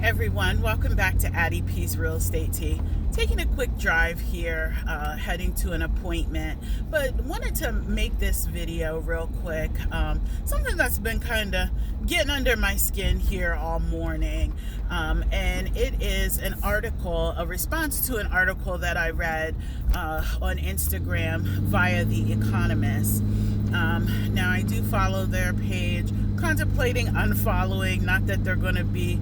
everyone, welcome back to Addie P's Real Estate Tea. Taking a quick drive here, heading to an appointment, but wanted to make this video real quick. Something that's been kind of getting under my skin here all morning, and it is an article, a response to an article that I read on Instagram via the Economist. Now I do follow their page, contemplating unfollowing, not that they're going to be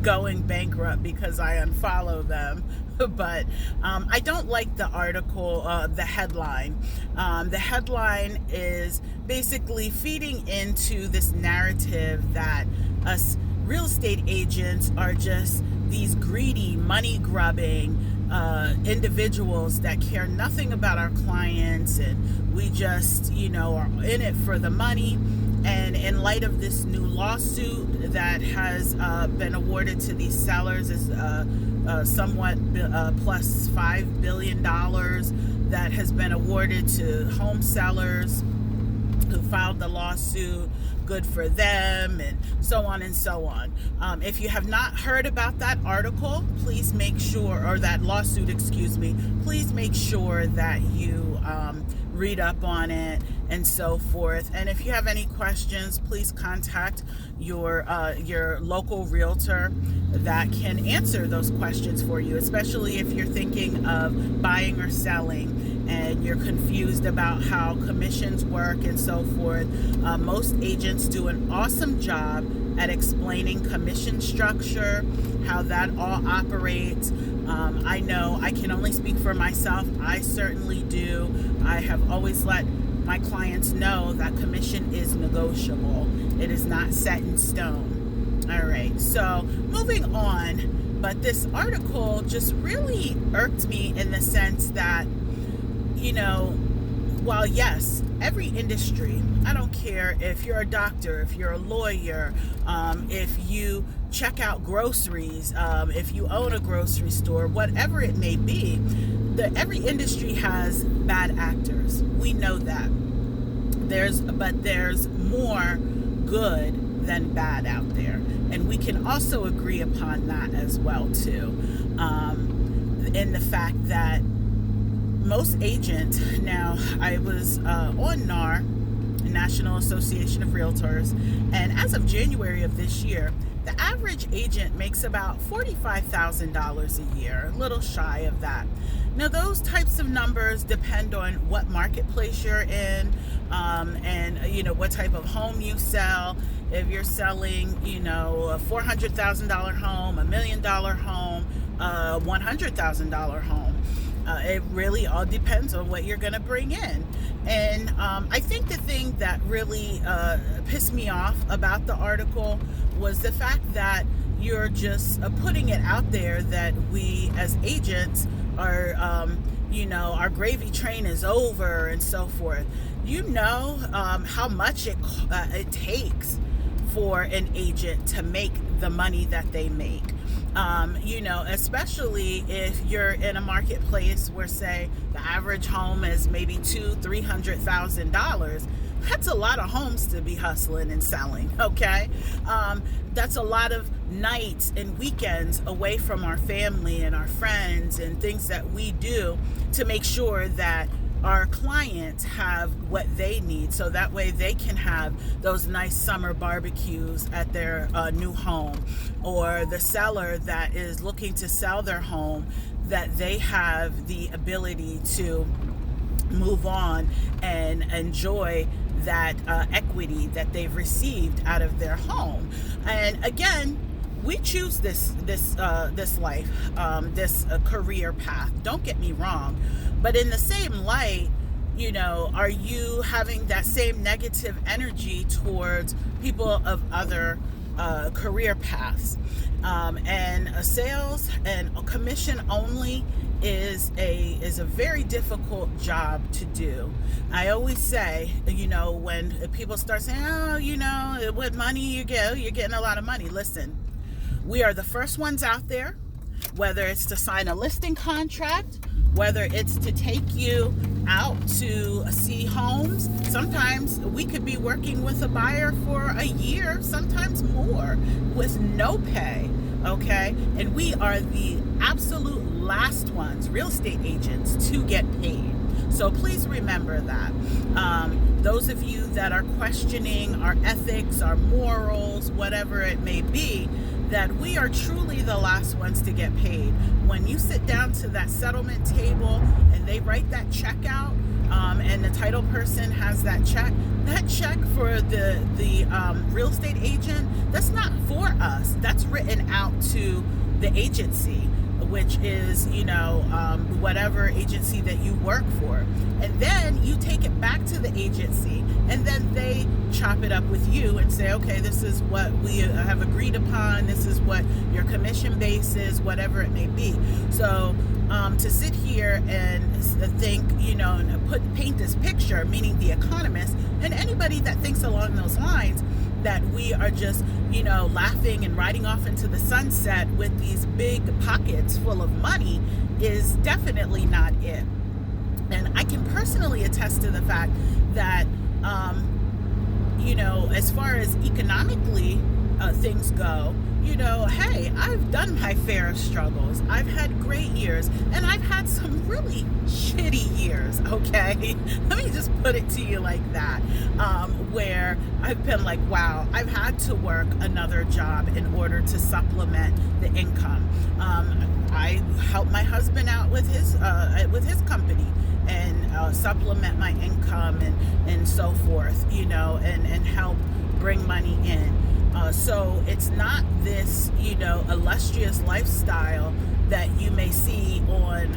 going bankrupt because I unfollow them, but I don't like the article, the headline. The headline is basically feeding into this narrative that us real estate agents are just these greedy, money-grubbing individuals that care nothing about our clients, and we just, are in it for the money. And in light of this new lawsuit that has been awarded to these sellers, is somewhat plus $5 billion that has been awarded to home sellers who filed the lawsuit. Good for them, and so on and so on. If you have not heard about that article, please make sure, or that lawsuit, please make sure that you read up on it and so forth. And if you have any questions, please contact your local realtor that can answer those questions for you, especially if you're thinking of buying or selling and you're confused about how commissions work and so forth. Most agents do an awesome job at explaining commission structure, how that all operates. I know I can only speak for myself. I certainly do. I have always let my clients know that commission is negotiable. It is not set in stone. All right, so moving on. But this article just really irked me in the sense that, while yes, every industry, I don't care if you're a doctor, if you're a lawyer, if you check out groceries, if you own a grocery store, whatever it may be, every industry has bad actors. We know that. But there's more good than bad out there. And we can also agree upon that as well, too. In the fact that most agents, now I was on NAR, National Association of Realtors, and as of January of this year, the average agent makes about $45,000 a year, a little shy of that. Now, those types of numbers depend on what marketplace you're in, and what type of home you sell. If you're selling, a $400,000 home, $1 million home, $100,000 home. It really all depends on what you're going to bring in. And I think the thing that really pissed me off about the article was the fact that you're just putting it out there that we as agents are, our gravy train is over and so forth. How much it takes for an agent to make the money that they make. Especially if you're in a marketplace where, say, the average home is maybe $200,000-$300,000. That's a lot of homes to be hustling and selling, okay? That's a lot of nights and weekends away from our family and our friends and things that we do to make sure that our clients have what they need, so that way they can have those nice summer barbecues at their new home, or the seller that is looking to sell their home, that they have the ability to move on and enjoy that equity that they've received out of their home. And again, we choose this life, this career path. Don't get me wrong, but in the same light, are you having that same negative energy towards people of other career paths? And sales and a commission only is a very difficult job to do. I always say, when people start saying, with money you're getting a lot of money. Listen, we are the first ones out there, whether it's to sign a listing contract whether it's to take you out to see homes. Sometimes we could be working with a buyer for a year, sometimes more, with no pay, okay? And we are the absolute last ones, real estate agents, to get paid. So please remember that. Those of you that are questioning our ethics, our morals, whatever it may be, that we are truly the last ones to get paid. When you sit down to that settlement table and they write that check out, and the title person has that check for the real estate agent, that's not for us. That's written out to the agency, which is, whatever agency that you work for. And then you take it back to the agency, and then they chop it up with you and say, okay, this is what we have agreed upon. This is what your commission base is, whatever it may be. So to sit here and think, and paint this picture, meaning the economist and anybody that thinks along those lines, that we are just, laughing and riding off into the sunset with these big pockets full of money, is definitely not it. And I can personally attest to the fact that, as far as economically things go, hey, I've done my fair of struggles. I've had great years, and I've had some really shitty years, okay? Let me just put it to you like that, where I've been like, wow, I've had to work another job in order to supplement the income. I helped my husband out with his company and supplement my income and so forth, and help bring money in. So it's not this, illustrious lifestyle that you may see on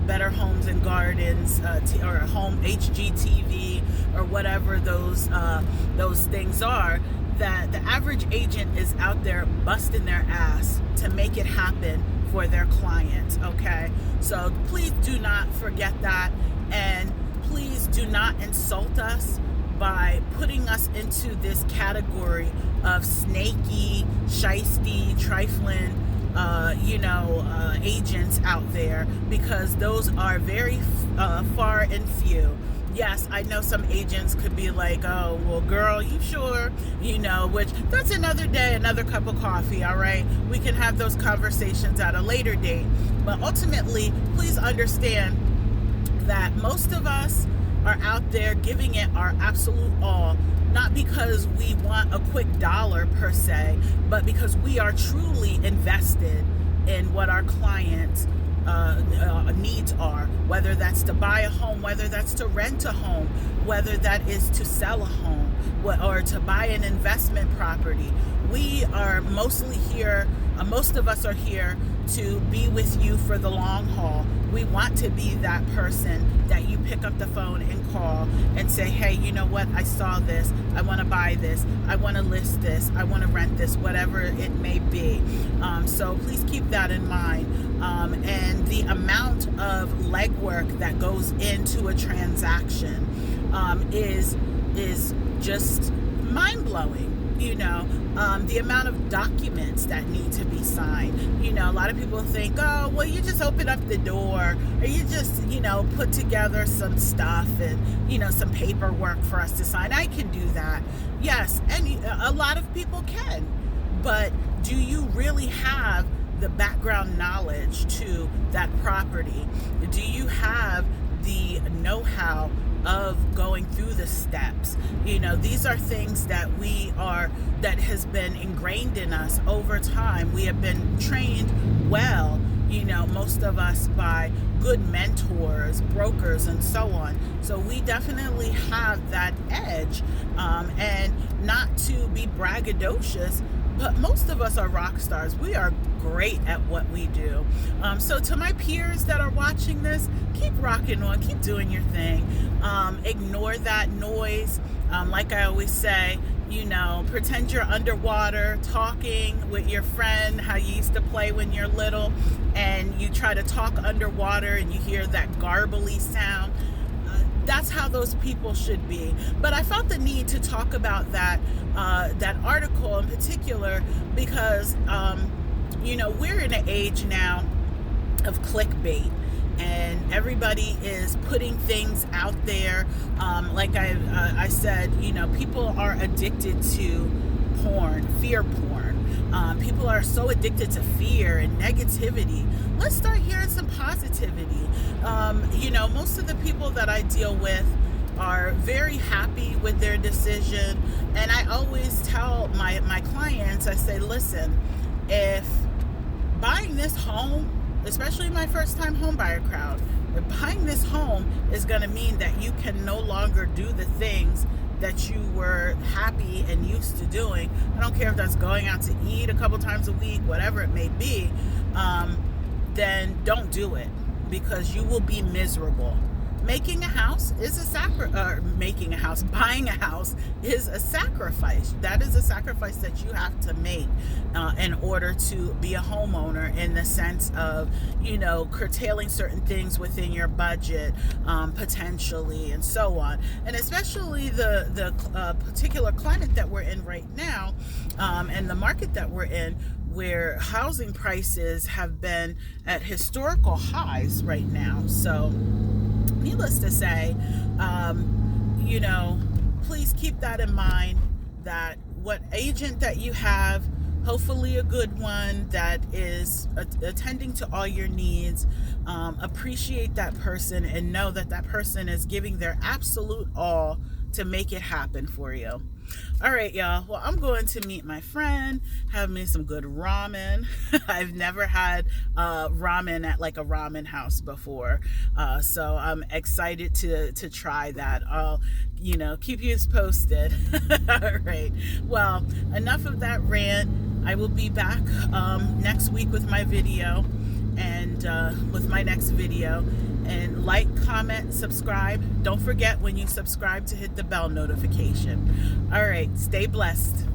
Better Homes and Gardens or Home HGTV or whatever those things are, that the average agent is out there busting their ass to make it happen for their clients, okay? So please do not forget that, and please do not insult us by putting us into this category of snaky, shisty, trifling, agents out there, because those are very far and few. Yes, I know some agents could be like, oh, well, girl, you sure? Which that's another day, another cup of coffee, all right? We can have those conversations at a later date. But ultimately, please understand that most of us are out there giving it our absolute all, not because we want a quick dollar per se, but because we are truly invested in what our clients' needs are, whether that's to buy a home, whether that's to rent a home, whether that is to sell a home, or to buy an investment property. We are mostly here, most of us are here to be with you for the long haul. We want to be that person that you pick up the phone and call and say, hey, you know what? I saw this. I want to buy this. I want to list this. I want to rent this, whatever it may be. So please keep that in mind. And the amount of legwork that goes into a transaction is just mind-blowing. The amount of documents that need to be signed. A lot of people think, oh, well, you just open up the door, or you just, put together some stuff and, some paperwork for us to sign. I can do that. Yes, and a lot of people can. But do you really have the background knowledge to that property? Do you have the know-how of going through the steps? These are things that that has been ingrained in us over time. We have been trained well, most of us by good mentors, brokers, and so on. So we definitely have that edge, and not to be braggadocious, but most of us are rock stars. We are great at what we do. So to my peers that are watching this, keep rocking on, keep doing your thing. Ignore that noise. Like I always say, pretend you're underwater talking with your friend, how you used to play when you're little, and you try to talk underwater and you hear that garbly sound. That's how those people should be. But I felt the need to talk about that article in particular because, we're in an age now of clickbait. and everybody is putting things out there. Like I said, people are addicted to porn, fear porn. People are so addicted to fear and negativity. Let's start hearing some positivity. Most of the people that I deal with are very happy with their decision. And I always tell my clients, I say, listen, if buying this home, especially my first time home buyer crowd, if buying this home is going to mean that you can no longer do the things that you were happy and used to doing, I don't care if that's going out to eat a couple times a week, whatever it may be, then don't do it, because you will be miserable. Buying a house is a sacrifice. That is a sacrifice that you have to make in order to be a homeowner, in the sense of, curtailing certain things within your budget, potentially, and so on. And especially the particular climate that we're in right now, and the market that we're in, where housing prices have been at historical highs right now. So needless to say, please keep that in mind, that what agent that you have, hopefully a good one that is attending to all your needs, appreciate that person and know that that person is giving their absolute all to make it happen for you. All right, y'all. Well, I'm going to meet my friend, have me some good ramen. I've never had ramen at like a ramen house before, so I'm excited to try that. I'll, keep you posted. All right. Well, enough of that rant. I will be back next week with my video, and with my next video. And like, comment, subscribe. Don't forget, when you subscribe, to hit the bell notification. All right, stay blessed.